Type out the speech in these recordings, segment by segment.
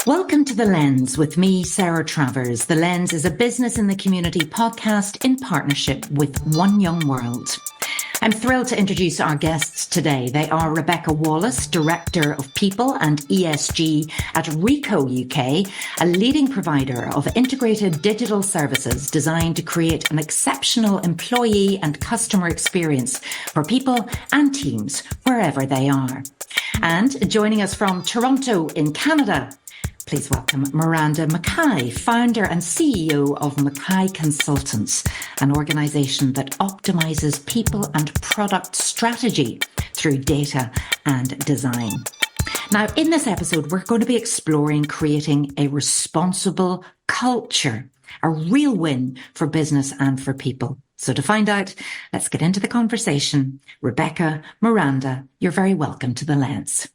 Welcome to The Lens with me, Sarah Travers. The Lens is a business in the community podcast in partnership with One Young World. I'm thrilled to introduce our guests today. They are Rebekah Wallis, Director of People and ESG at Ricoh UK, a leading provider of integrated digital services designed to create an exceptional employee and customer experience for people and teams wherever they are. And joining us from Toronto in Canada, please welcome Miranda McKie, founder and CEO of McKie Consultants, an organisation that optimises people and product strategy through data and design. Now, in this episode, we're going to be exploring creating a responsible culture, a real win for business and for people. So to find out, let's get into the conversation. Rebekah, Miranda, you're very welcome to The Lens.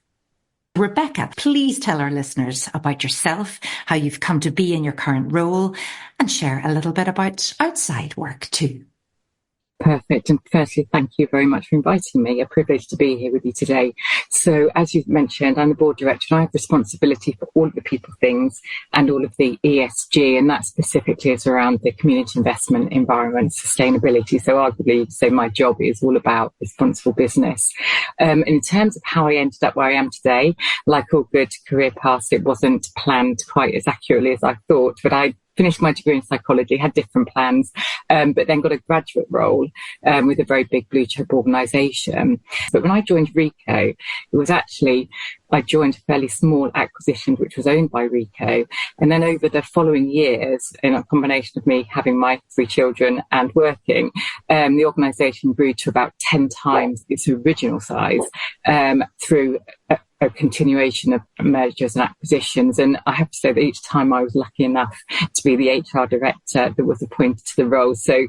Rebekah, please tell our listeners about yourself, how you've come to be in your current role, and share a little bit about outside work too. Perfect. And firstly, thank you very much for inviting me. A privilege to be here with you today. So as you've mentioned, I'm the board director and I have responsibility for all of the people things and all of the ESG, and that specifically is around the community investment, environment, sustainability. So arguably, my job is all about responsible business. In terms of how I ended up where I am today, like all good career paths, it wasn't planned quite as accurately as I thought, but I finished my degree in psychology, had different plans, but then got a graduate role with a very big blue chip organisation. But when I joined Ricoh, it was actually, I joined a fairly small acquisition which was owned by Ricoh. And then over the following years, in a combination of me having my 3 children and working, the organisation grew to about 10 times its original size through a continuation of mergers and acquisitions. And I have to say that each time I was lucky enough to be the HR director that was appointed to the role. So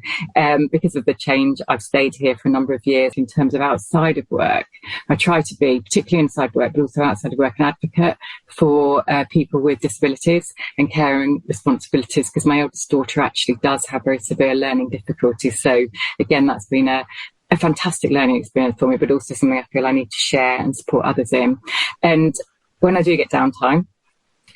because of the change, I've stayed here for a number of years. In terms of outside of work, I try to be, particularly inside work, but also outside of work, an advocate for people with disabilities and caring responsibilities, because my eldest daughter actually does have very severe learning difficulties. So again, that's been a fantastic learning experience for me, but also something I feel I need to share and support others in. And when I do get downtime,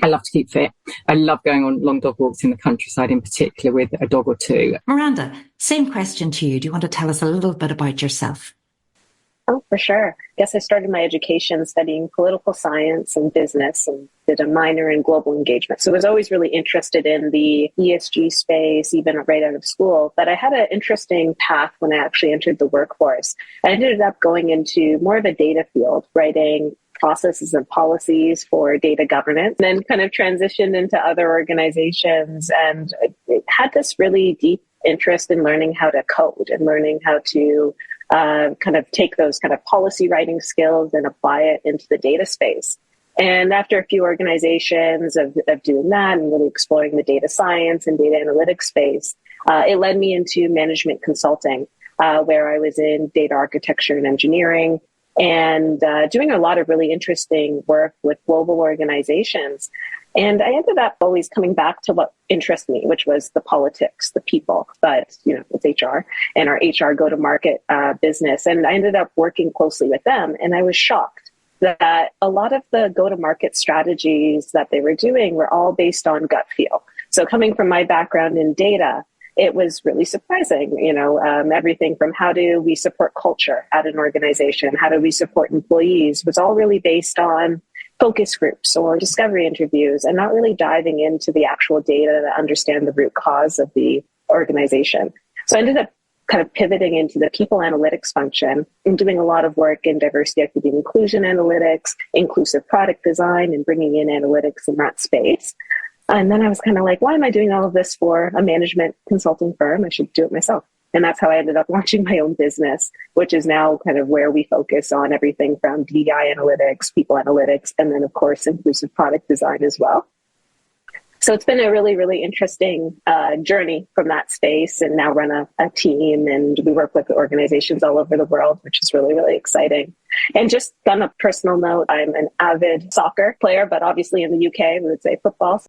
I love to keep fit. I love going on long dog walks in the countryside, in particular with a dog or 2. Miranda, same question to you. Do you want to tell us a little bit about yourself? Oh, for sure. I guess I started my education studying political science and business and did a minor in global engagement. So I was always really interested in the ESG space, even right out of school. But I had an interesting path when I actually entered the workforce. I ended up going into more of a data field, writing processes and policies for data governance, then kind of transitioned into other organizations. And it had this really deep interest in learning how to code and learning how to kind of take those kind of policy writing skills and apply it into the data space. And after a few organizations of doing that and really exploring the data science and data analytics space, it led me into management consulting, where I was in data architecture and engineering and doing a lot of really interesting work with global organizations. And I ended up always coming back to what interests me, which was the politics, the people, but, it's HR and our HR go-to-market business. And I ended up working closely with them. And I was shocked that a lot of the go-to-market strategies that they were doing were all based on gut feel. So coming from my background in data, it was really surprising, everything from how do we support culture at an organization, how do we support employees, was all really based on focus groups or discovery interviews and not really diving into the actual data to understand the root cause of the organization. So I ended up kind of pivoting into the people analytics function and doing a lot of work in diversity, equity, and inclusion analytics, inclusive product design, and bringing in analytics in that space. And then I was kind of like, why am I doing all of this for a management consulting firm? I should do it myself. And that's how I ended up launching my own business, which is now kind of where we focus on everything from DEI analytics, people analytics, and then, of course, inclusive product design as well. So it's been a really, really interesting journey from that space, and now run a team, and we work with organizations all over the world, which is really, really exciting. And just on a personal note, I'm an avid soccer player, but obviously in the UK, we would say football.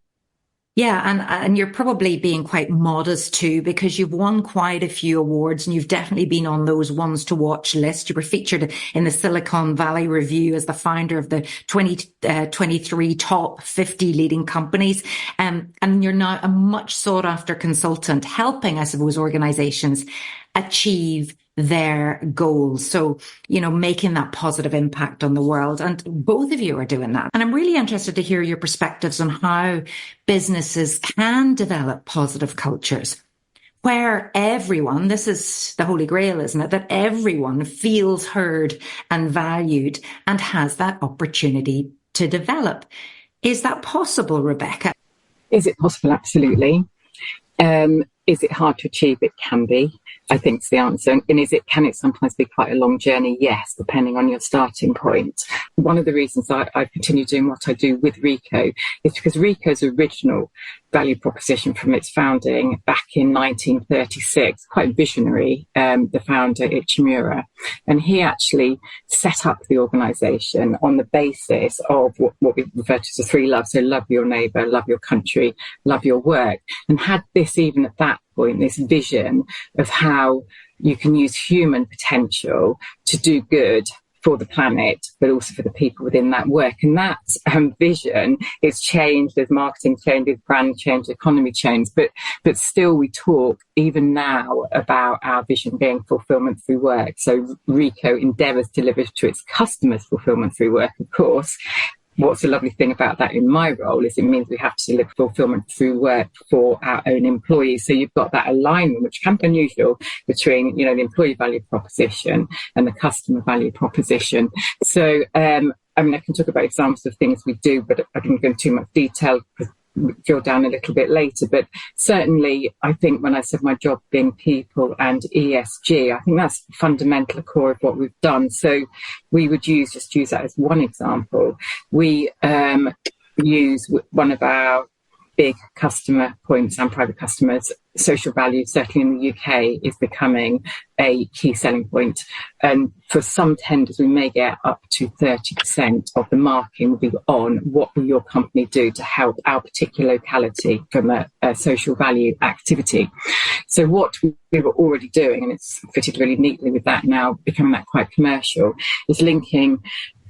Yeah, and you're probably being quite modest too, because you've won quite a few awards and you've definitely been on those ones to watch list. You were featured in the Silicon Valley Review as the founder of the 2023 top 50 leading companies. And you're now a much sought after consultant, helping, I suppose, organizations achieve their goals. So, making that positive impact on the world. And both of you are doing that. And I'm really interested to hear your perspectives on how businesses can develop positive cultures where everyone, this is the Holy Grail, isn't it? That everyone feels heard and valued and has that opportunity to develop. Is that possible, Rebekah? Is it possible? Absolutely. Is it hard to achieve? It can be, I think, is the answer. And can it sometimes be quite a long journey? Yes, depending on your starting point. One of the reasons I continue doing what I do with Ricoh is because Ricoh's original value proposition from its founding back in 1936, quite visionary, the founder Ichimura, and he actually set up the organisation on the basis of what we refer to as the three loves. So love your neighbour, love your country, love your work, and had this even at that point, this vision of how you can use human potential to do good for the planet, but also for the people within that work. And that vision is changed as marketing changes, brand change, economy change. But still we talk even now about our vision being fulfillment through work. So Ricoh endeavours to deliver to its customers fulfillment through work, of course. What's the lovely thing about that in my role is it means we have to deliver fulfillment through work for our own employees. So you've got that alignment, which can be unusual, between, the employee value proposition and the customer value proposition. So, I can talk about examples of things we do, but I don't go into too much detail, drill down a little bit later. But certainly, I think when I said my job being people and ESG, I think that's the fundamental core of what we've done. So we would use that as one example. We use one of our big customer points and private customers, social value, certainly in the UK, is becoming a key selling point. And for some tenders, we may get up to 30% of the marking will be on what will your company do to help our particular locality from a social value activity. So what we were already doing, and it's fitted really neatly with that now, becoming that quite commercial, is linking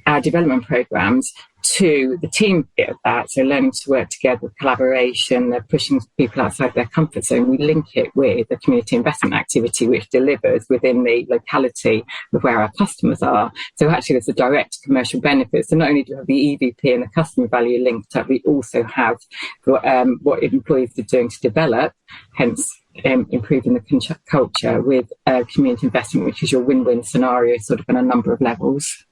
our development programs to the team bit of that, so learning to work together, collaboration, they're pushing people outside their comfort zone. We link it with the community investment activity, which delivers within the locality of where our customers are. So actually there's a direct commercial benefit. So not only do we have the EVP and the customer value linked up, we also have what employees are doing to develop, hence improving the culture with community investment, which is your win-win scenario sort of on a number of levels.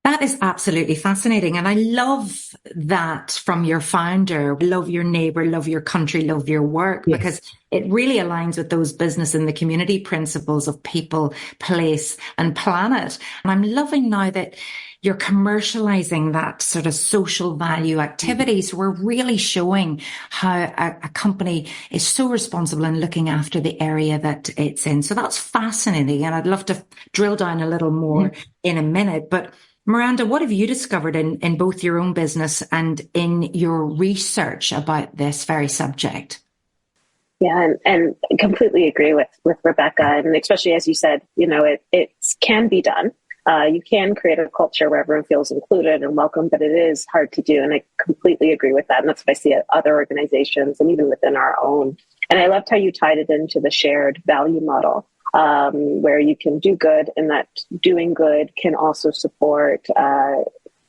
That is absolutely fascinating. And I love that from your founder. Love your neighbour, love your country, love your work, yes, because it really aligns with those business and the community principles of people, place and planet. And I'm loving now that you're commercializing that sort of social value activity. So we're really showing how a company is so responsible in looking after the area that it's in. So that's fascinating. And I'd love to drill down a little more in a minute. But Miranda, what have you discovered in both your own business and in your research about this very subject? Yeah, and completely agree with Rebekah. And especially as you said, it can be done. You can create a culture where everyone feels included and welcome, but it is hard to do. And I completely agree with that. And that's what I see at other organizations and even within our own. And I loved how you tied it into the shared value model. Where you can do good, and that doing good can also support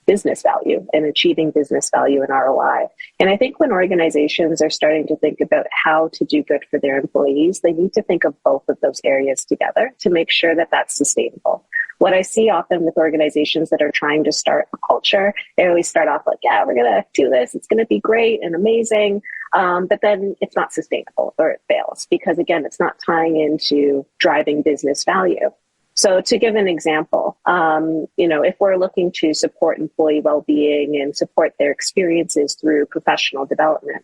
business value and achieving business value and ROI. And I think when organizations are starting to think about how to do good for their employees, they need to think of both of those areas together to make sure that that's sustainable. What I see often with organizations that are trying to start a culture, they always start off like, yeah, we're going to do this. It's going to be great and amazing. But then it's not sustainable or it fails because, again, it's not tying into driving business value. So to give an example, if we're looking to support employee well-being and support their experiences through professional development,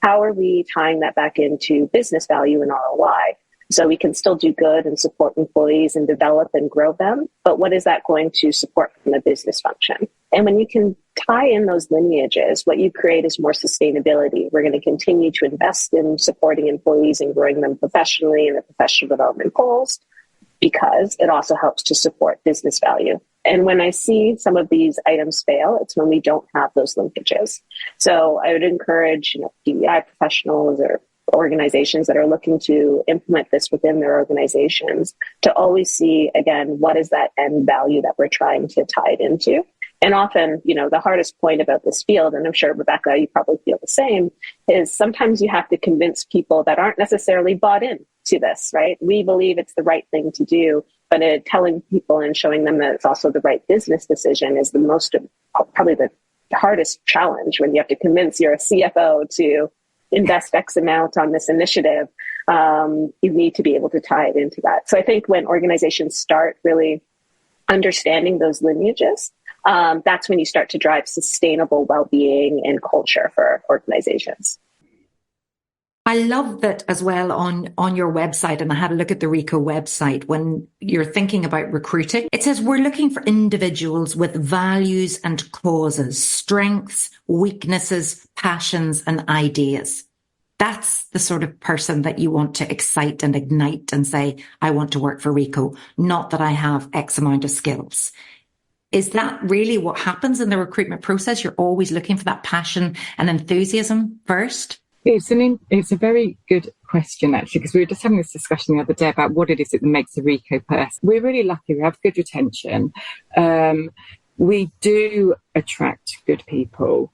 how are we tying that back into business value and ROI? So we can still do good and support employees and develop and grow them. But what is that going to support from a business function? And when you can tie in those lineages, what you create is more sustainability. We're going to continue to invest in supporting employees and growing them professionally in their professional development goals, because it also helps to support business value. And when I see some of these items fail, it's when we don't have those linkages. So I would encourage, DEI professionals or organizations that are looking to implement this within their organizations to always see, again, what is that end value that we're trying to tie it into. And often, the hardest point about this field, and I'm sure, Rebekah, you probably feel the same, is sometimes you have to convince people that aren't necessarily bought in to this, right? We believe it's the right thing to do, but telling people and showing them that it's also the right business decision is probably the hardest challenge when you have to convince your CFO to invest X amount on this initiative. You need to be able to tie it into that. So I think when organizations start really understanding those lineages, that's when you start to drive sustainable well-being and culture for organizations. I love that as well on your website, and I had a look at the Ricoh website, when you're thinking about recruiting, it says we're looking for individuals with values and causes, strengths, weaknesses, passions, and ideas. That's the sort of person that you want to excite and ignite and say, I want to work for Ricoh, not that I have X amount of skills. Is that really what happens in the recruitment process? You're always looking for that passion and enthusiasm first? It's a very good question, actually, because we were just having this discussion the other day about what it is that makes a Ricoh person. We're really lucky. We have good retention. We do attract good people.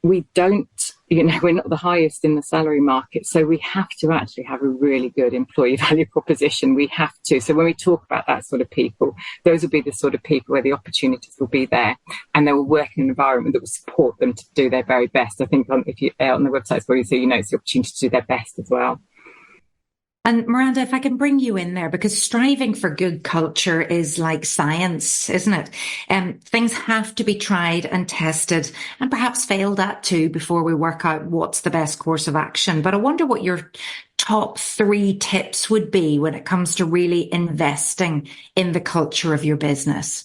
We don't, we're not the highest in the salary market. So we have to actually have a really good employee value proposition. We have to. So when we talk about that sort of people, those will be the sort of people where the opportunities will be there, and they will work in an environment that will support them to do their very best. I think if you're on the website, where you see, it's the opportunity to do their best as well. And Miranda, if I can bring you in there, because striving for good culture is like science, isn't it? Things have to be tried and tested and perhaps failed at too before we work out what's the best course of action. But I wonder what your top 3 tips would be when it comes to really investing in the culture of your business.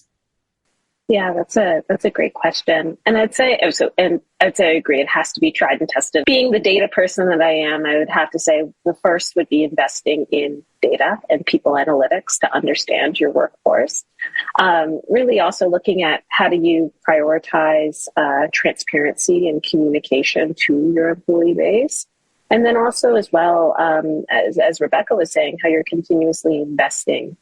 Yeah, that's a great question. And I'd say I agree, it has to be tried and tested. Being the data person that I am, I would have to say the first would be investing in data and people analytics to understand your workforce. Really also looking at how do you prioritize transparency and communication to your employee base. And then also as well, as Rebekah was saying, how you're continuously investing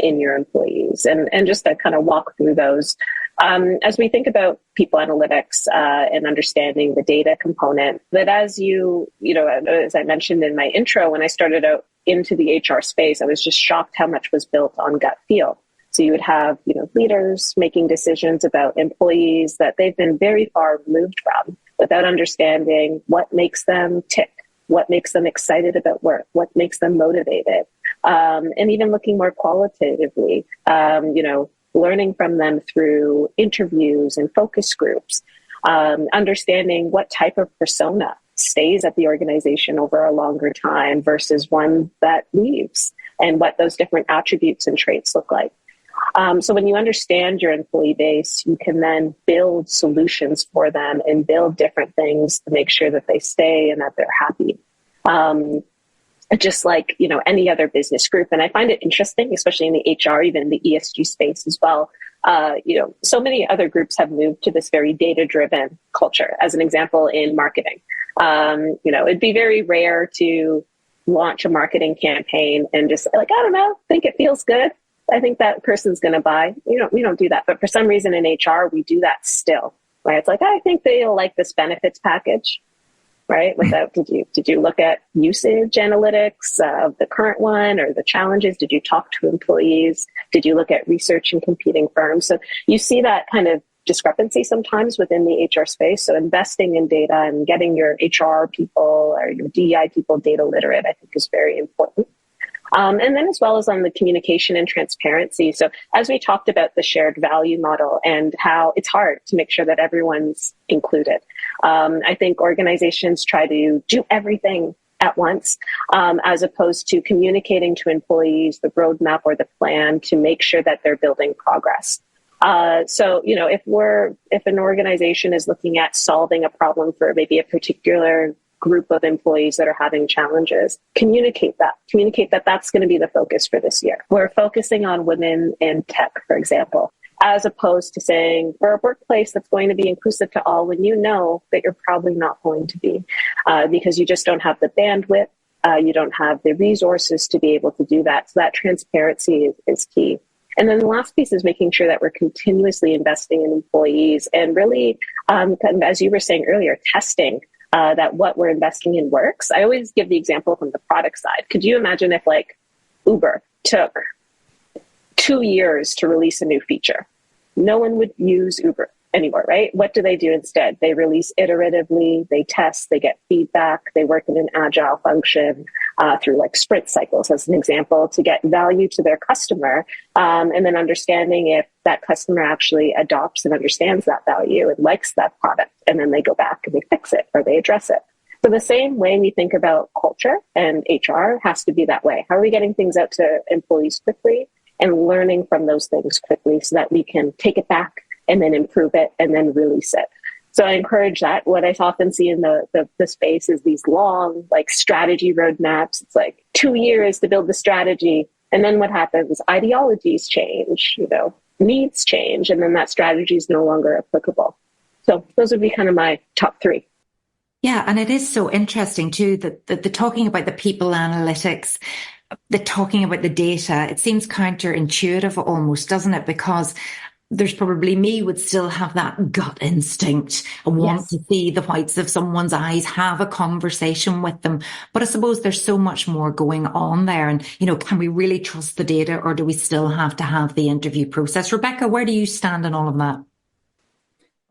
in your employees, and just to kind of walk through those. As we think about people analytics and understanding the data component, that as as I mentioned in my intro, when I started out into the HR space, I was just shocked how much was built on gut feel. So you would have, leaders making decisions about employees that they've been very far removed from, without understanding what makes them tick, what makes them excited about work, what makes them motivated. And even looking more qualitatively, learning from them through interviews and focus groups, understanding what type of persona stays at the organization over a longer time versus one that leaves, and what those different attributes and traits look like. So when you understand your employee base, you can then build solutions for them and build different things to make sure that they stay and that they're happy. Just like, any other business group. And I find it interesting, especially in the HR, even the ESG space as well. So many other groups have moved to this very data-driven culture. As an example, in marketing, it'd be very rare to launch a marketing campaign and just I don't know, think it feels good. I think that person's going to buy. We don't do that. But for some reason in HR, we do that still, right? It's I think they'll like this benefits package. Right? Did you look at usage analytics of the current one or the challenges? Did you talk to employees? Did you look at research in competing firms? So you see that kind of discrepancy sometimes within the HR space. So investing in data and getting your HR people or your DEI people data literate, I think, is very important. And then as well as on the communication and transparency. So as we talked about the shared value model and how it's hard to make sure that everyone's included. I think organizations try to do everything at once, as opposed to communicating to employees the roadmap or the plan to make sure that they're building progress. So, if an organization is looking at solving a problem for maybe a particular group of employees that are having challenges, communicate that that's going to be the focus for this year. We're focusing on women in tech, for example, as opposed to saying for a workplace that's going to be inclusive to all, when you know that you're probably not going to be, because you just don't have the bandwidth, you don't have the resources to be able to do that. So that transparency is key. And then the last piece is making sure that we're continuously investing in employees and really, as you were saying earlier, testing that what we're investing in works. I always give the example from the product side. Could you imagine if Uber took 2 years to release a new feature? No one would use Uber anymore, right? What do they do instead? They release iteratively, they test, they get feedback, they work in an agile function through sprint cycles, as an example, to get value to their customer, and then understanding if that customer actually adopts and understands that value and likes that product, and then they go back and they fix it or they address it. So the same way we think about culture and HR has to be that way. How are we getting things out to employees quickly and learning from those things quickly so that we can take it back and then improve it and then release it? So I encourage that. What I often see in the space is these long strategy roadmaps. It's 2 years to build the strategy. And then what happens? Ideologies change, needs change, and then that strategy is no longer applicable. So those would be kind of my top 3. Yeah, and it is so interesting too that the talking about the people analytics, the talking about the data, it seems counterintuitive almost, doesn't it? Because there's probably me would still have that gut instinct and want to see the whites of someone's eyes, have a conversation with them. But I suppose there's so much more going on there. And, can we really trust the data, or do we still have to have the interview process? Rebekah, where do you stand in all of that?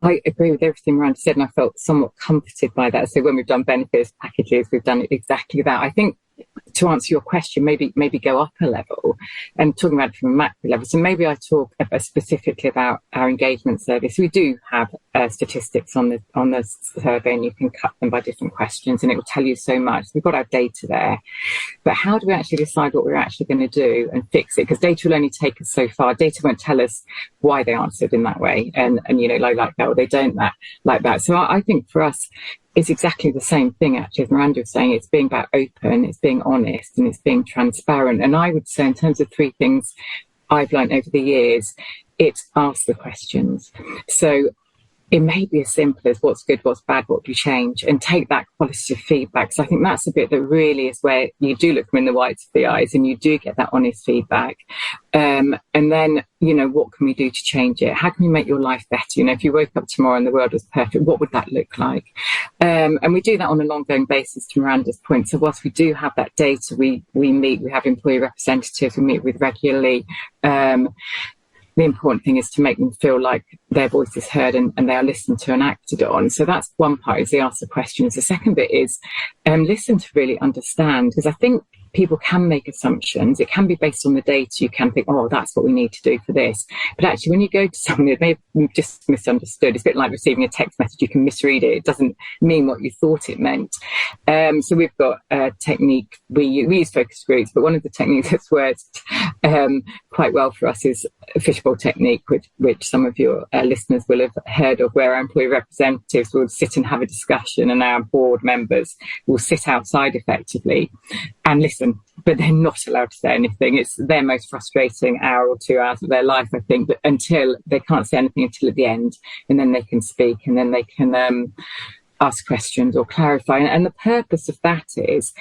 I agree with everything Miranda said, and I felt somewhat comforted by that. So when we've done benefits packages, we've done exactly that. I think, to answer your question, maybe go up a level and talking about it from a macro level. So maybe I talk specifically about our engagement survey. So we do have statistics on the survey, and you can cut them by different questions, and it will tell you so much. We've got our data there, but how do we actually decide what we're actually going to do and fix it? Because data will only take us so far. Data won't tell us why they answered in that way, and like that, or they don't like that. So I think for us, it's exactly the same thing, actually, as Miranda was saying. It's being about open, it's being honest, and it's being transparent. And I would say, in terms of 3 things I've learned over the years, it's ask the questions. So it may be as simple as what's good, what's bad, what do you change, and take that qualitative feedback. So I think that's a bit that really is where you do look them in the whites of the eyes and you do get that honest feedback. And then, what can we do to change it? How can we make your life better? If you woke up tomorrow and the world was perfect, what would that look like? And we do that on an ongoing basis, to Miranda's point. So whilst we do have that data, we meet, we have employee representatives we meet with regularly. The important thing is to make them feel like their voice is heard and they are listened to and acted on. So that's one part, is the answer questions. The second bit is listen to really understand, because I think people can make assumptions. It can be based on the data. You can think, oh, that's what we need to do for this. But actually, when you go to someone who may have just misunderstood, it's a bit like receiving a text message. You can misread it. It doesn't mean what you thought it meant. So we've got a technique. We use focus groups, but one of the techniques that's worked quite well for us is a fishbowl technique, which some of your listeners will have heard of, where our employee representatives will sit and have a discussion, and our board members will sit outside effectively and listen, but they're not allowed to say anything. It's their most frustrating hour or 2 hours of their life, I think, but until they can't say anything until at the end, and then they can speak, and then they can ask questions or clarify. And the purpose of that is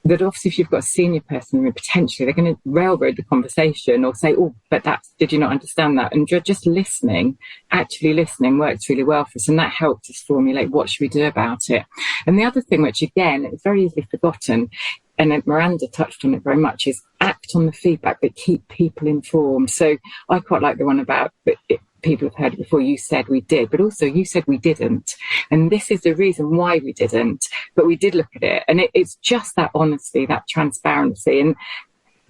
that obviously if you've got a senior person, potentially they're going to railroad the conversation or say, oh, but did you not understand that? And just actually listening works really well for us. And that helps us formulate what should we do about it. And the other thing, which again, is very easily forgotten, and Miranda touched on it very much, is act on the feedback, but keep people informed. So I quite like the one about people have heard it before. You said we did, but also you said we didn't. And this is the reason why we didn't, but we did look at it. And it's just that honesty, that transparency.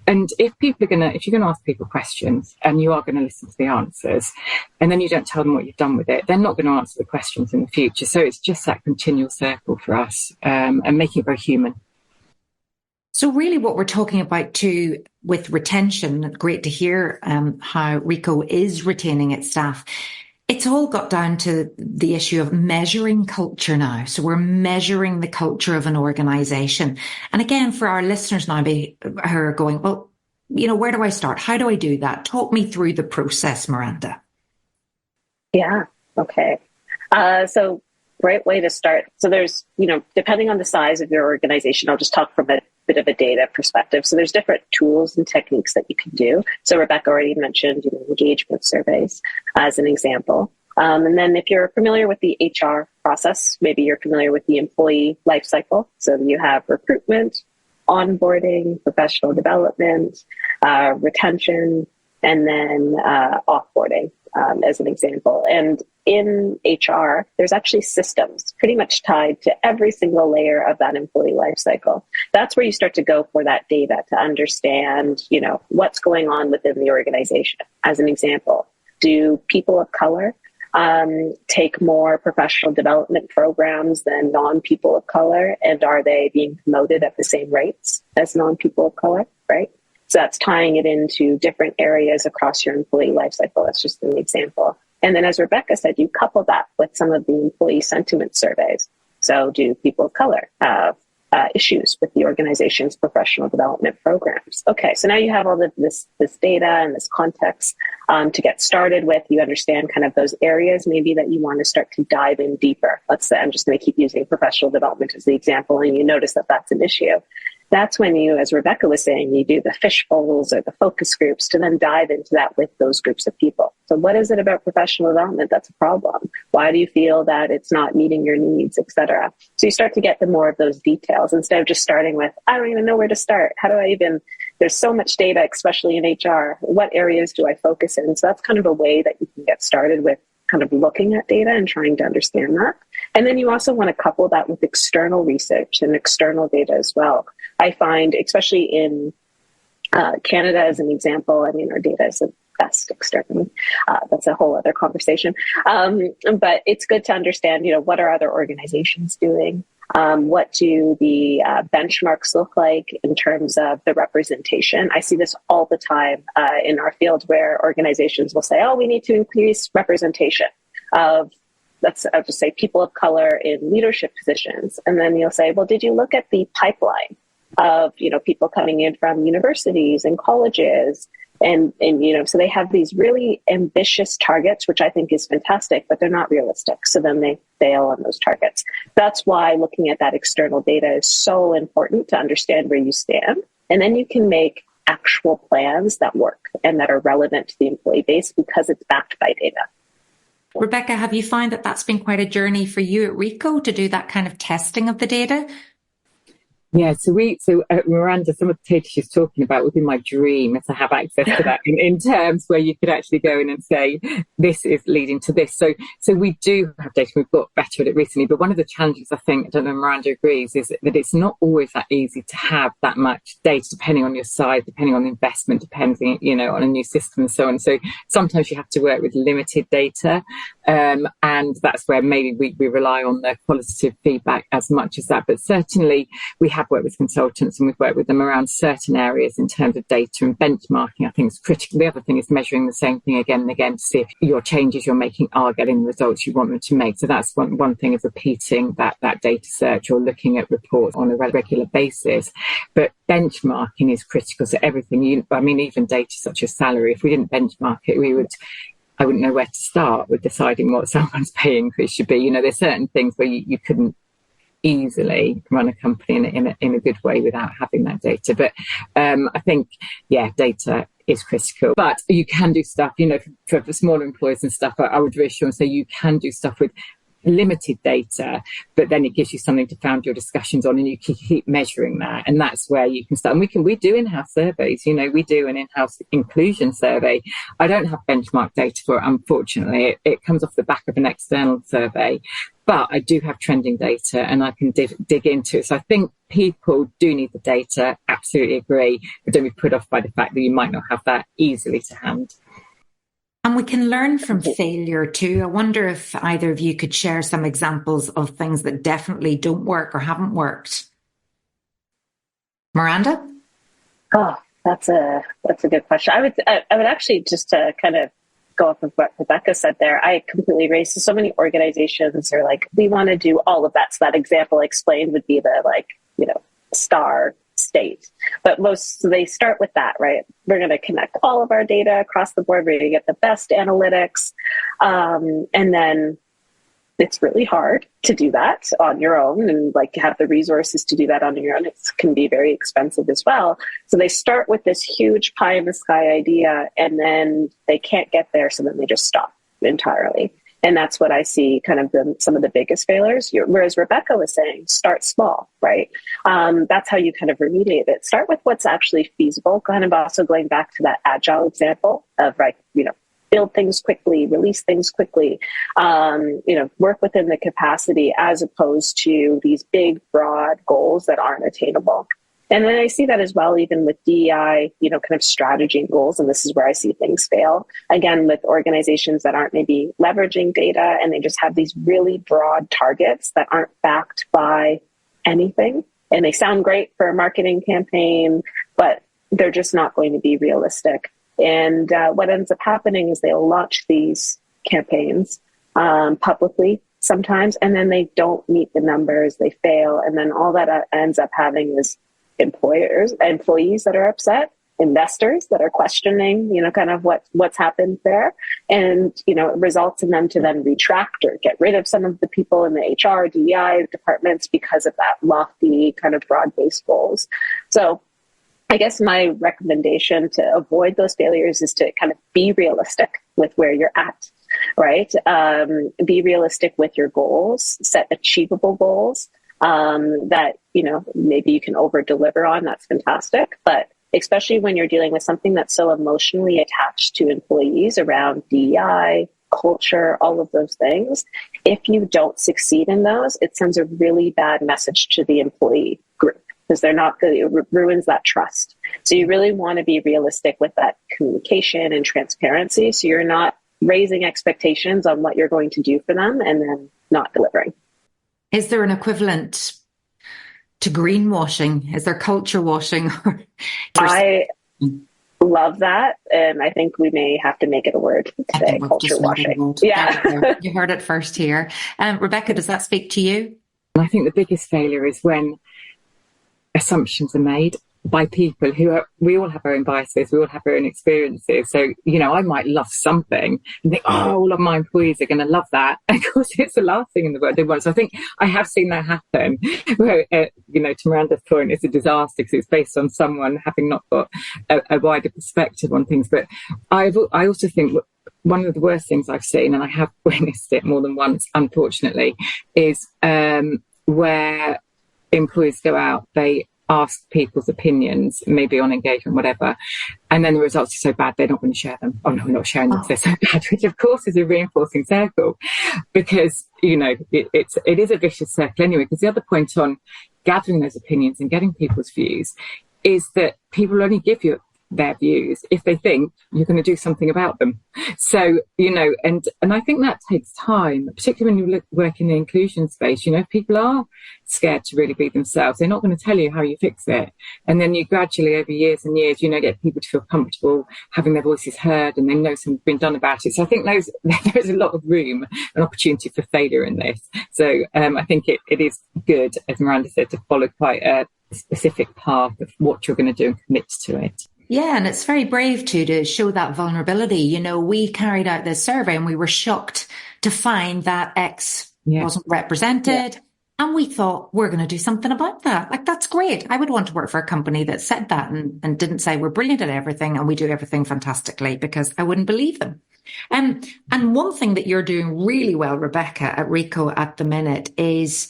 And if you're going to ask people questions and you are going to listen to the answers, and then you don't tell them what you've done with it, they're not going to answer the questions in the future. So it's just that continual circle for us, and making it very human. So really what we're talking about too with retention, great to hear how Ricoh is retaining its staff. It's all got down to the issue of measuring culture now. So we're measuring the culture of an organisation. And again, for our listeners now who are going, well, where do I start? How do I do that? Talk me through the process, Miranda. Yeah. Okay. So great way to start. So there's, depending on the size of your organization, I'll just talk from a bit of a data perspective. So there's different tools and techniques that you can do. So Rebekah already mentioned, engagement surveys as an example. And then if you're familiar with the HR process, maybe you're familiar with the employee life cycle. So you have recruitment, onboarding, professional development, retention, and then offboarding as an example. And in HR, there's actually systems pretty much tied to every single layer of that employee life cycle. That's where you start to go for that data to understand, what's going on within the organization. As an example, do people of color take more professional development programs than non-people of color? And are they being promoted at the same rates as non-people of color, right? So that's tying it into different areas across your employee life cycle. That's just an example. And then as Rebekah said, you couple that with some of the employee sentiment surveys. So do people of color have issues with the organization's professional development programs? Okay, so now you have all this data and this context to get started with. You understand kind of those areas maybe that you want to start to dive in deeper. Let's say I'm just going to keep using professional development as the example, and you notice that that's an issue. That's when you, as Rebekah was saying, you do the fish bowls or the focus groups to then dive into that with those groups of people. So what is it about professional development that's a problem? Why do you feel that it's not meeting your needs, et cetera? So you start to get the more of those details instead of just starting with, I don't even know where to start. How do I even, there's so much data, especially in HR. What areas do I focus in? So that's kind of a way that you can get started with kind of looking at data and trying to understand that. And then you also want to couple that with external research and external data as well. I find, especially in Canada as an example, our data is the best externally. That's a whole other conversation. But it's good to understand, what are other organizations doing? What do the benchmarks look like in terms of the representation? I see this all the time in our field where organizations will say, we need to increase representation of, I'll just say people of color in leadership positions. And then you'll say, well, did you look at the pipeline of, people coming in from universities and colleges? And so they have these really ambitious targets, which I think is fantastic, but they're not realistic. So then they fail on those targets. That's why looking at that external data is so important to understand where you stand. And then you can make actual plans that work and that are relevant to the employee base because it's backed by data. Rebekah, have you found that that's been quite a journey for you at Ricoh to do that kind of testing of the data? Yeah, so Miranda, some of the data she's talking about would be my dream to have access to that in terms where you could actually go in and say, this is leading to this. So we do have data. We've got better at it recently. But one of the challenges, I think, I don't know if Miranda agrees, is that it's not always that easy to have that much data, depending on your size, depending on the investment, depending, on a new system and so on. So sometimes you have to work with limited data. And that's where maybe we rely on the qualitative feedback as much as that. But certainly we have worked with consultants and we've worked with them around certain areas in terms of data and benchmarking. I think is critical. The other thing is measuring the same thing again and again to see if your changes you're making are getting the results you want them to make. So that's one thing of repeating that data search or looking at reports on a regular basis. But benchmarking is critical. So everything, even data such as salary, if we didn't benchmark it, I wouldn't know where to start with deciding what someone's pay increase should be. There's certain things where you couldn't easily run a company in a good way without having that data. But I think, data is critical. But you can do stuff, for smaller employers and stuff, I would reassure and say you can do stuff with limited data, but then it gives you something to found your discussions on and you can keep measuring that. And that's where you can start. And we do in-house surveys, we do an in-house inclusion survey. I don't have benchmark data for it, unfortunately. It comes off the back of an external survey, but I do have trending data and I can dig into it. So I think people do need the data, absolutely agree, but don't be put off by the fact that you might not have that easily to hand. And we can learn from failure too. I wonder if either of you could share some examples of things that definitely don't work or haven't worked. Miranda? Oh, that's a good question. I would actually, just to kind of go off of what Rebekah said there, I completely agree. So many organizations are like, we want to do all of that. So that example explained would be the star state. But so they start with that, right? We're going to connect all of our data across the board. We're going to get the best analytics. And then it's really hard to do that on your own and have the resources to do that on your own. It can be very expensive as well. So they start with this huge pie in the sky idea, and then they can't get there. So then they just stop entirely. And that's what I see kind of some of the biggest failures. Whereas Rebekah was saying, start small, right? That's how you kind of remediate it. Start with what's actually feasible. Kind of also going back to that agile example of build things quickly, release things quickly, work within the capacity as opposed to these big, broad goals that aren't attainable. And then I see that as well, even with DEI, kind of strategy and goals. And this is where I see things fail. Again, with organizations that aren't maybe leveraging data, and they just have these really broad targets that aren't backed by anything. And they sound great for a marketing campaign, but they're just not going to be realistic. And what ends up happening is they'll launch these campaigns publicly sometimes, and then they don't meet the numbers, they fail. And then all that ends up having is employees that are upset, investors that are questioning, kind of what's happened there. And, it results in them to then retract or get rid of some of the people in the HR, DEI departments because of that lofty kind of broad-based goals. So I guess my recommendation to avoid those failures is to kind of be realistic with where you're at, right? Be realistic with your goals, set achievable goals that, maybe you can over deliver on. That's fantastic. But especially when you're dealing with something that's so emotionally attached to employees around DEI, culture, all of those things, if you don't succeed in those, it sends a really bad message to the employee group, because they're not good. It ruins that trust. So you really want to be realistic with that communication and transparency. So you're not raising expectations on what you're going to do for them and then not delivering. Is there an equivalent to greenwashing? Is there culture washing? I love that. And I think we may have to make it a word today, culture washing. Yeah. You heard it first here. Rebekah, does that speak to you? I think the biggest failure is when assumptions are made by people we all have our own biases, we all have our own experiences. So, I might love something and think, all of my employees are going to love that. And of course, it's the last thing in the world they want. So I think I have seen that happen where, to Miranda's point, it's a disaster because it's based on someone having not got a wider perspective on things. But I also think one of the worst things I've seen, and I have witnessed it more than once, unfortunately, is where employees go out, they ask people's opinions, maybe on engagement, whatever, and then the results are so bad they're not going to share them. Oh no, I'm not sharing them. They're so bad, which of course is a reinforcing circle, because it is a vicious circle anyway. Because the other point on gathering those opinions and getting people's views is that people only give you their views if they think you're going to do something about them. So, and I think that takes time, particularly when you work in the inclusion space. People are scared to really be themselves. They're not going to tell you how you fix it. And then you gradually, over years and years, get people to feel comfortable having their voices heard, and they know something's been done about it. So I think there's a lot of room and opportunity for failure in this. So I think it is good, as Miranda said, to follow quite a specific path of what you're going to do and commit to it. Yeah, and it's very brave to show that vulnerability. We carried out this survey and we were shocked to find that X wasn't represented. Yeah. And we thought, we're going to do something about that. That's great. I would want to work for a company that said that and didn't say we're brilliant at everything and we do everything fantastically, because I wouldn't believe them. And one thing that you're doing really well, Rebekah, at Ricoh at the minute is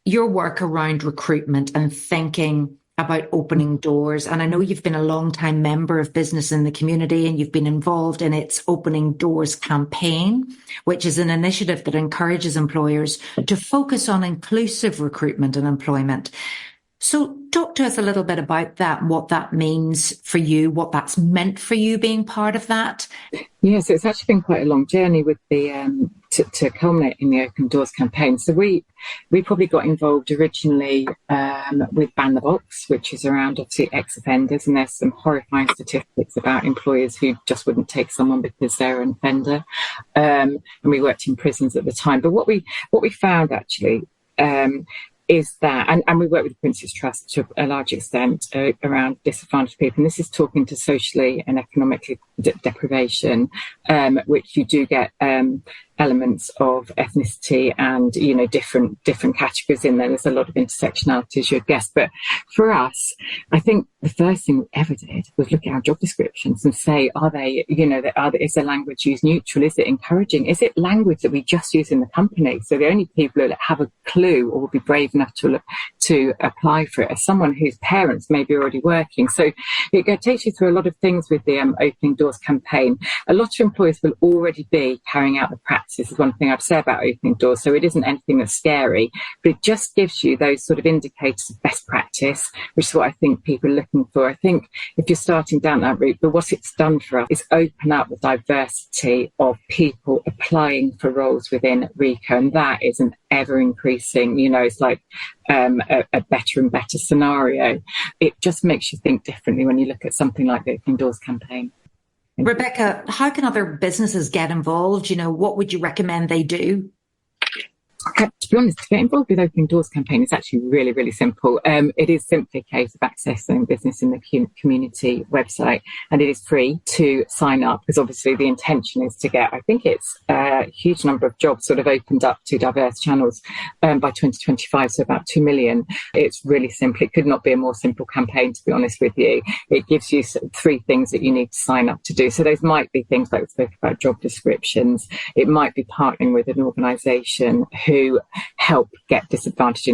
your work around recruitment and thinking about opening doors. And I know you've been a long-time member of Business in the Community, and you've been involved in its Opening Doors campaign, which is an initiative that encourages employers to focus on inclusive recruitment and employment. So talk to us a little bit about that, what that means for you, what that's meant for you being part of that. Yeah, so it's actually been quite a long journey with the to culminate in the Open Doors campaign. So we probably got involved originally with Ban the Box, which is around obviously ex-offenders, and there's some horrifying statistics about employers who just wouldn't take someone because they're an offender. And we worked in prisons at the time. But what we found actually is that, and we work with the Prince's Trust to a large extent around disadvantaged people, and this is talking to socially and economically deprivation, which you do get elements of ethnicity and, you know, different categories in there. There's a lot of intersectionality, as you'd guess. But for us, I think the first thing we ever did was look at our job descriptions and say, are they, you know, is the language used neutral? Is it encouraging? Is it language that we just use in the company? So the only people that have a clue or will be brave enough to apply for it are someone whose parents may be already working. So it takes you through a lot of things with the Opening Doors campaign. A lot of employers will already be carrying out the practice. Is one thing I'd say about Opening Doors. So it isn't anything that's scary, but it just gives you those sort of indicators of best practice, which is what I think people are looking for. I think if you're starting down that route, but what it's done for us is open up the diversity of people applying for roles within Ricoh, and that is an ever increasing, you know, it's like a better and better scenario. It just makes you think differently when you look at something like the Opening Doors campaign. Rebekah, how can other businesses get involved? You know, what would you recommend they do? To be honest, to get involved with Opening Doors campaign is actually really, really simple. It is simply a case of accessing business in the community website, and it is free to sign up, because obviously the intention is to get, I think it's a huge number of jobs sort of opened up to diverse channels by 2025, so about 2 million. It's really simple. It could not be a more simple campaign, to be honest with you. It gives you 3 things that you need to sign up to do. So those might be things like we spoke about, job descriptions. It might be partnering with an organisation who help get disadvantaged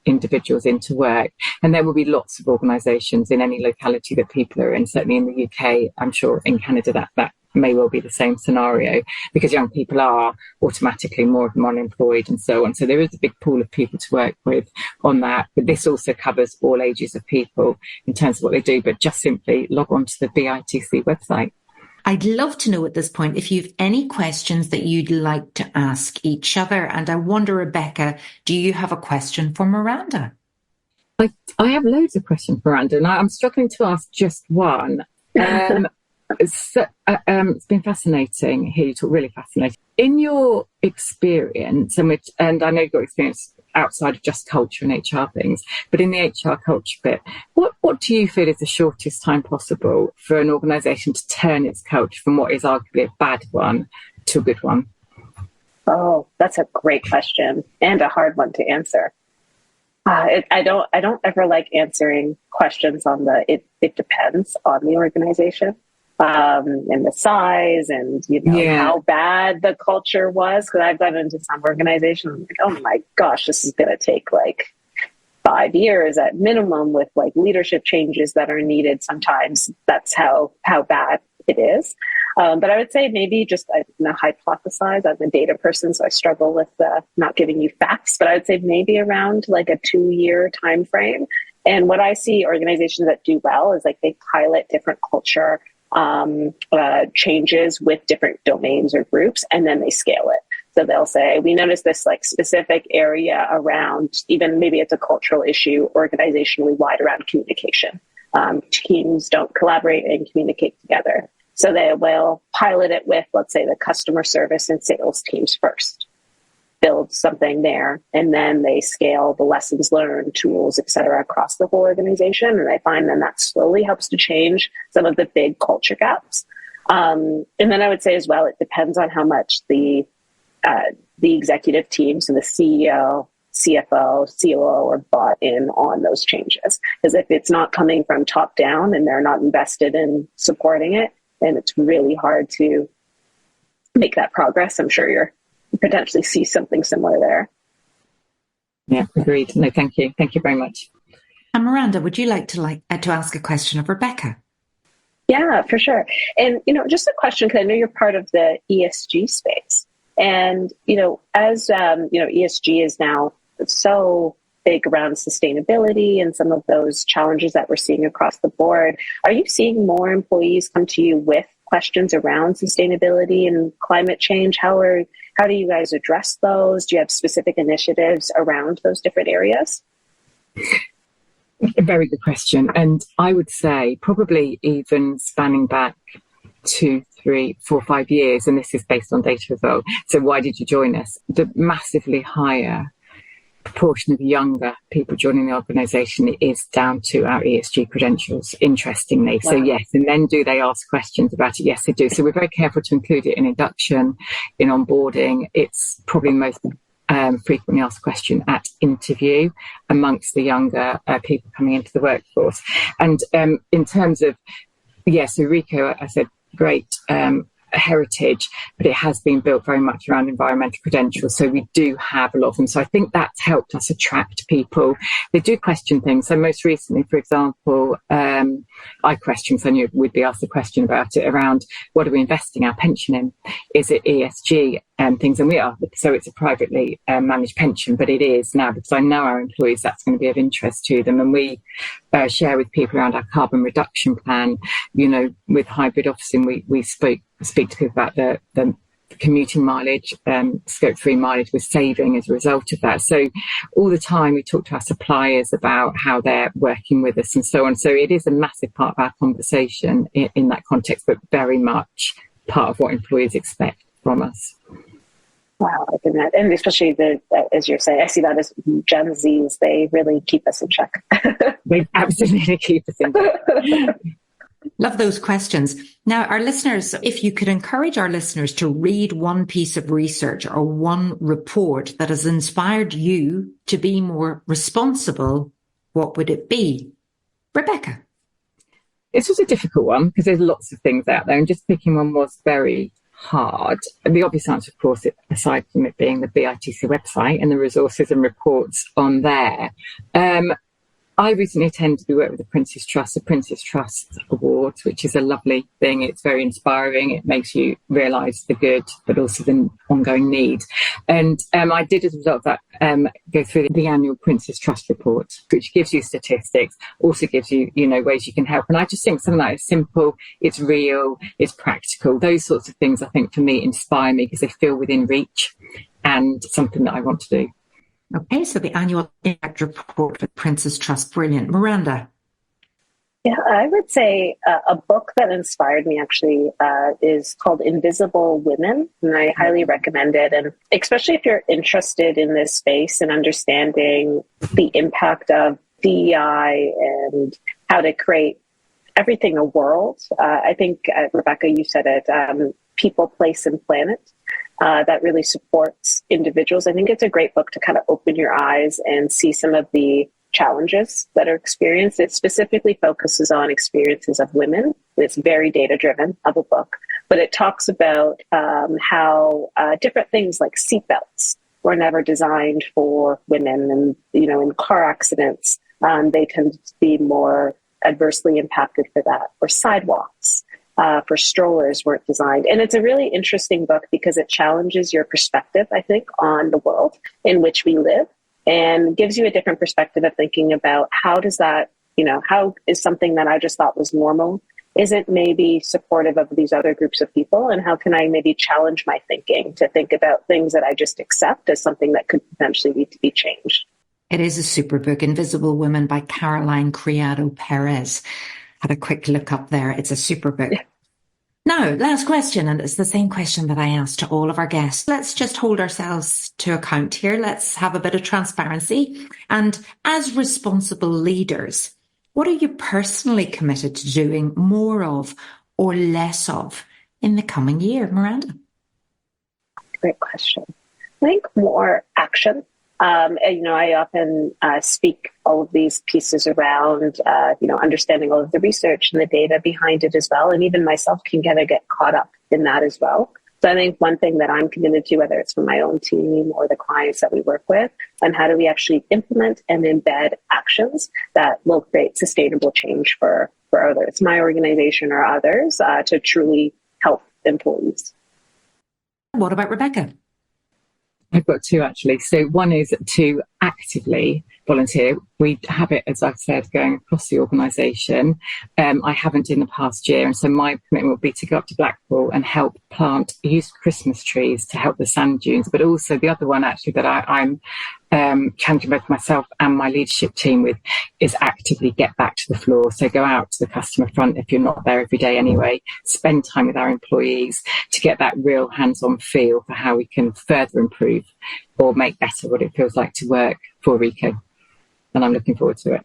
individuals into work. And there will be lots of organisations in any locality that people are in. Certainly in the UK, I'm sure in Canada that may well be the same scenario, because young people are automatically more of them unemployed and so on. So there is a big pool of people to work with on that. But this also covers all ages of people in terms of what they do. But just simply log on to the BITC website. I'd love to know at this point if you've any questions that you'd like to ask each other. And I wonder, Rebekah, do you have a question for Miranda? I have loads of questions for Miranda, and I'm struggling to ask just one. It's been fascinating here. You talk really fascinating. In your experience, and I know you've got experience outside of just culture and HR things, but in the HR culture bit, what do you feel is the shortest time possible for an organisation to turn its culture from what is arguably a bad one to a good one? Oh, that's a great question and a hard one to answer. I don't ever like answering questions on it depends on the organization. And the size and, you know, how bad the culture was. Because I've gone into some organizations, I'm like, oh my gosh, this is going to take like 5 years at minimum with like leadership changes that are needed. Sometimes that's how bad it is. But I would say maybe just hypothesize. I'm a data person, so I struggle with not giving you facts. But I would say maybe around like a 2-year time frame. And what I see organizations that do well is like they pilot different culture changes with different domains or groups, and then they scale it. So they'll say, we noticed this like specific area around, even maybe it's a cultural issue organizationally wide around communication. Teams don't collaborate and communicate together. So they will pilot it with, let's say, the customer service and sales teams first, build something there, and then they scale the lessons learned, tools, et cetera, across the whole organization. And I find then that slowly helps to change some of the big culture gaps. And then I would say as well, it depends on how much the executive team, so the CEO, CFO, COO are bought in on those changes. Because if it's not coming from top down and they're not invested in supporting it, then it's really hard to make that progress. I'm sure you potentially see something similar there. Yeah, agreed. No, thank you. Thank you very much. And Miranda, would you like to ask a question of Rebekah? Yeah, for sure. And, you know, just a question, because I know you're part of the ESG space. And, you know, as, you know, ESG is now so big around sustainability and some of those challenges that we're seeing across the board. Are you seeing more employees come to you with questions around sustainability and climate change? How do you guys address those? Do you have specific initiatives around those different areas? A very good question. And I would say probably even spanning back 2, 3, 4, 5 years, and this is based on data as well. So why did you join us? The massively higher proportion of younger people joining the organisation is down to our ESG credentials, interestingly. Wow. So yes, and then do they ask questions about it? Yes, they do. So we're very careful to include it in induction, in onboarding. It's probably the most frequently asked question at interview amongst the younger people coming into the workforce. And in terms of, so Ricoh, I said, great heritage, but it has been built very much around environmental credentials. So we do have a lot of them. So I think that's helped us attract people. They do question things. So most recently, for example, I questioned, so I knew we'd be asked a question about it around what are we investing our pension in? Is it ESG things? And we are. So it's a privately managed pension, but it is now because I know our employees, that's going to be of interest to them. And we share with people around our carbon reduction plan. With hybrid officing, we speak to people about the commuting mileage, scope 3 mileage we're saving as a result of that. So all the time we talk to our suppliers about how they're working with us and so on. So it is a massive part of our conversation in that context, but very much part of what employees expect from us. Wow, I think that, and especially as you're saying, I see that as Gen Zs, they really keep us in check. They absolutely keep us in check. Love those questions. Now, our listeners, if you could encourage our listeners to read one piece of research or one report that has inspired you to be more responsible, what would it be? Rebekah. This was a difficult one because there's lots of things out there, and just picking one was very hard. And the obvious answer, of course, aside from it being the BITC website and the resources and reports on there, I recently attended, we work with the Prince's Trust, the Prince's Trust Awards, which is a lovely thing. It's very inspiring. It makes you realise the good, but also the ongoing need. And I did, as a result of that, go through the annual Prince's Trust report, which gives you statistics, also gives you, ways you can help. And I just think something that is simple, it's real, it's practical. Those sorts of things, I think, for me, inspire me because they feel within reach and something that I want to do. Okay, so the annual impact report with Prince's Trust, brilliant. Miranda. Yeah, I would say a book that inspired me actually is called Invisible Women, and I highly recommend it. And especially if you're interested in this space and understanding the impact of DEI and how to create everything a world. I think, Rebekah, you said it, people, place, and planet. That really supports individuals. I think it's a great book to kind of open your eyes and see some of the challenges that are experienced. It specifically focuses on experiences of women. It's very data-driven of a book, but it talks about how different things like seatbelts were never designed for women, and in car accidents, they tend to be more adversely impacted for that, or sidewalks. For strollers weren't designed. And it's a really interesting book because it challenges your perspective, I think, on the world in which we live, and gives you a different perspective of thinking about how does that, how is something that I just thought was normal, isn't maybe supportive of these other groups of people, and how can I maybe challenge my thinking to think about things that I just accept as something that could potentially need to be changed. It is a super book, Invisible Women by Caroline Criado Perez. Had a quick look up there. It's a super book. Yeah. Now, last question, and it's the same question that I asked to all of our guests. Let's just hold ourselves to account here. Let's have a bit of transparency. And as responsible leaders, what are you personally committed to doing more of or less of in the coming year, Miranda? Great question. I think more action. I often speak all of these pieces around, understanding all of the research and the data behind it as well. And even myself can get caught up in that as well. So I think one thing that I'm committed to, whether it's for my own team or the clients that we work with, and how do we actually implement and embed actions that will create sustainable change for whether it's my organization or others to truly help employees. What about Rebekah? I've got two, actually. So one is to actively volunteer. We have it, as I've said, going across the organisation. I haven't in the past year, and so my commitment will be to go up to Blackpool and help plant used Christmas trees to help the sand dunes. But also the other one actually that I'm challenging both myself and my leadership team with is actively get back to the floor. So go out to the customer front if you're not there every day anyway, spend time with our employees to get that real hands-on feel for how we can further improve or make better what it feels like to work for Ricoh. And I'm looking forward to it.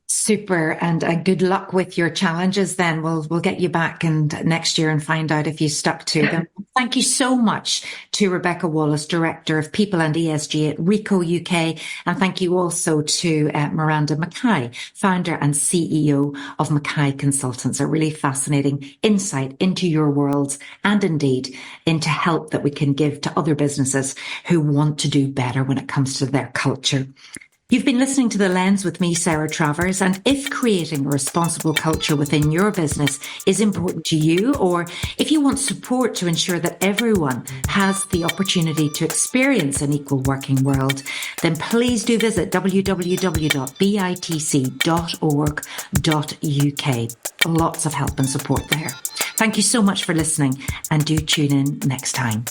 Super, and good luck with your challenges then. We'll get you back next year and find out if you stuck to them. Thank you so much to Rebekah Wallis, Director of People and ESG at Ricoh UK. And thank you also to Miranda McKie, Founder and CEO of McKie Consultants. A really fascinating insight into your world and indeed into help that we can give to other businesses who want to do better when it comes to their culture. You've been listening to The Lens with me, Sarah Travers, and if creating a responsible culture within your business is important to you, or if you want support to ensure that everyone has the opportunity to experience an equal working world, then please do visit www.bitc.org.uk. Lots of help and support there. Thank you so much for listening, and do tune in next time.